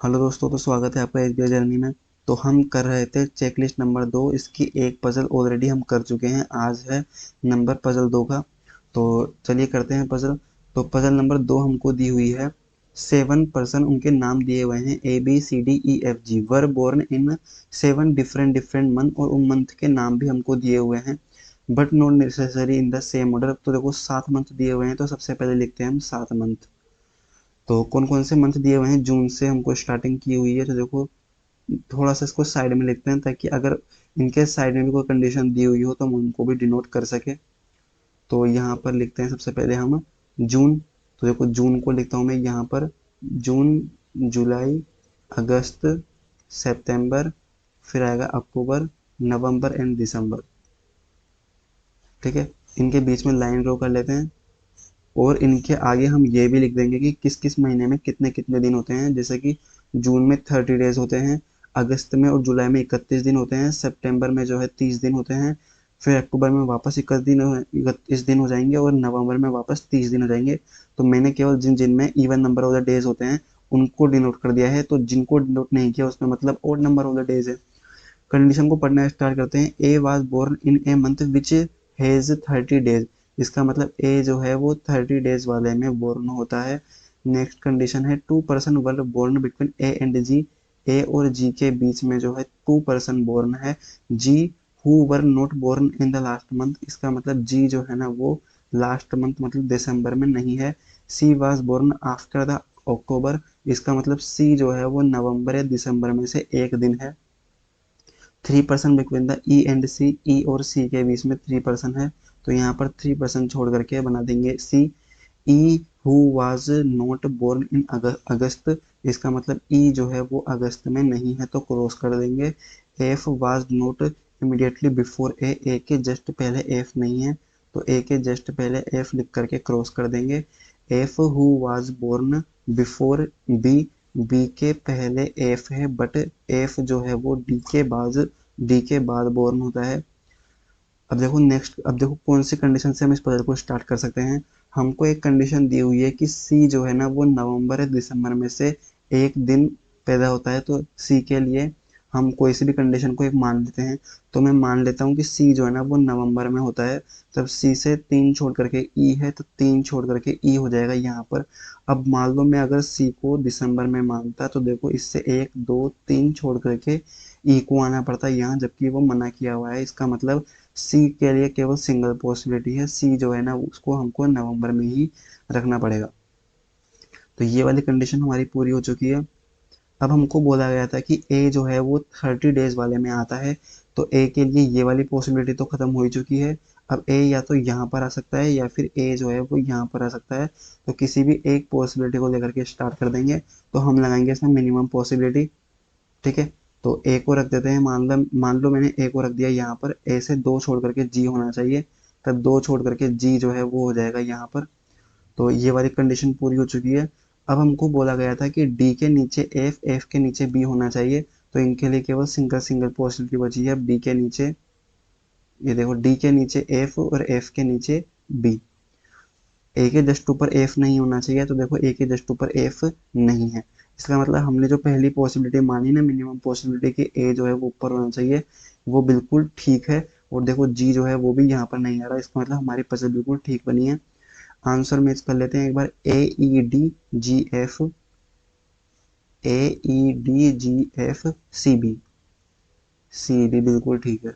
Hello दोस्तों, तो स्वागत है आपका एसबीआई जर्नी में। तो हम कर रहे थे चेकलिस्ट नंबर 2। इसकी एक पजल ऑलरेडी हम कर चुके हैं। आज है नंबर पजल 2 का। तो चलिए करते हैं पजल। तो पजल नंबर 2 हमको दी हुई है। 7 पर्सन, उनके नाम दिए हुए हैं ABCDEFG, were born in 7 different month, और उन मंथ के नाम भी हमको दिए हुए हैं, but not necessary in the same order. तो देखो 7 मंथ दिए हुए हैं, तो सबसे पहले लिखते हैं हम 7 मंथ। तो कौन कौन से मंथ दिए हुए हैं? जून से हमको स्टार्टिंग की हुई है, तो देखो थोड़ा सा इसको साइड में लिखते हैं, ताकि अगर इनके साइड में भी कोई कंडीशन दी हुई हो तो हम उनको भी डिनोट कर सके। तो यहाँ पर लिखते हैं सबसे पहले हम जून। तो देखो जून को लिखता हूँ मैं यहाँ पर। जून, जुलाई, अगस्त, सितंबर, फिर आएगा अक्टूबर, नवंबर एंड दिसंबर। ठीक है, इनके बीच में लाइन ड्रॉ कर लेते हैं। और इनके आगे हम ये भी लिख देंगे कि किस किस महीने में कितने कितने दिन होते हैं। जैसे कि जून में 30 डेज होते हैं, अगस्त में और जुलाई में 31 दिन होते हैं, सितंबर में जो है 30 दिन होते हैं, फिर अक्टूबर में वापस 31 दिन हो जाएंगे, और नवंबर में वापस 30 दिन हो जाएंगे। तो मैंने केवल जिन जिन में even number of the days होते हैं उनको डिनोट कर दिया है, तो जिनको डिनोट नहीं किया उसमें मतलब odd number of the days है। कंडीशन को पढ़ना स्टार्ट करते हैं। A was born in a month which has 30 days. इसका मतलब ए जो है वो 30 डेज वाले में बोर्न होता है। नेक्स्ट कंडीशन है 2 person were born between A and G. A और जी के बीच में जो है 2 पर्सन बोर्न है। G who were not born in the last month. इसका मतलब जी जो है ना वो लास्ट मंथ मतलब दिसंबर में नहीं है। C was born after the October. इसका मतलब सी जो है वो नवंबर या दिसंबर में से एक दिन है। 3 person between the E and C. E और सी के बीच में 3 पर्सन है, तो यहाँ पर 3 पर्सन छोड़ करके बना देंगे C. E who was not born in August. इसका मतलब ई जो है वो अगस्त में नहीं है, तो क्रॉस कर देंगे। F was not immediately before A. A के जस्ट पहले एफ नहीं है, तो ए के जस्ट पहले एफ लिख करके क्रॉस कर देंगे। F who was born before B. B के पहले एफ है, बट एफ जो है वो डी के बाद बोर्न होता है। अब देखो नेक्स्ट, अब देखो कौन सी कंडीशन से हम इस पजल को स्टार्ट कर सकते हैं। हमको एक कंडीशन दी हुई है कि सी जो है ना वो नवंबर या दिसंबर में से एक दिन पैदा होता है। तो सी के लिए हम कोई सी भी कंडीशन को एक मान लेते हैं। तो मैं मान लेता हूँ कि सी जो है ना वो नवंबर में होता है। तब सी से 3 छोड़ करके ई है, तो 3 छोड़ करके ई हो जाएगा यहाँ पर। अब मान लो मैं अगर सी को दिसंबर में मानता, तो देखो इससे 1 2 3 छोड़ करके ई को आना पड़ता है यहाँ, जबकि वो मना किया हुआ है। इसका मतलब सी के लिए केवल सिंगल पॉसिबिलिटी है। सी जो है ना उसको हमको नवंबर में ही रखना पड़ेगा। तो ये वाली कंडीशन हमारी पूरी हो चुकी है। अब हमको बोला गया था कि ए जो है वो 30 डेज वाले में आता है। तो ए के लिए ये वाली पॉसिबिलिटी तो खत्म हो ही चुकी है। अब ए या तो यहाँ पर आ सकता है, या फिर ए जो है वो यहाँ पर आ सकता है। तो किसी भी एक पॉसिबिलिटी को लेकर के स्टार्ट कर देंगे। तो हम लगाएंगे इसमें मिनिमम पॉसिबिलिटी। ठीक है, तो ए को रख देते हैं। मान लो मैंने ए को रख दिया यहाँ पर। ए से 2 छोड़ करके जी होना चाहिए, तब 2 छोड़ करके जी जो है वो हो जाएगा यहाँ पर। तो ये वाली कंडीशन पूरी हो चुकी है। अब हमको बोला गया था कि डी के नीचे एफ, एफ के नीचे बी होना चाहिए। तो इनके लिए केवल सिंगल सिंगल पॉसिबिलिटी बची है। बी के नीचे, ये देखो डी के नीचे एफ और एफ के नीचे बी। ए के जस्ट ऊपर एफ नहीं होना चाहिए, तो देखो ए के जस्ट ऊपर एफ नहीं है। इसका मतलब हमने जो पहली पॉसिबिलिटी मानी ना, मिनिमम पॉसिबिलिटी कि ए जो है वो ऊपर होना चाहिए, वो बिल्कुल ठीक है। और देखो जी जो है वो भी यहाँ पर नहीं आ रहा। इसका मतलब हमारी पजल बिल्कुल ठीक बनी है। आंसर मैच कर लेते हैं एक बार। AEDGF, AEDGF CB। सी भी बिल्कुल ठीक है।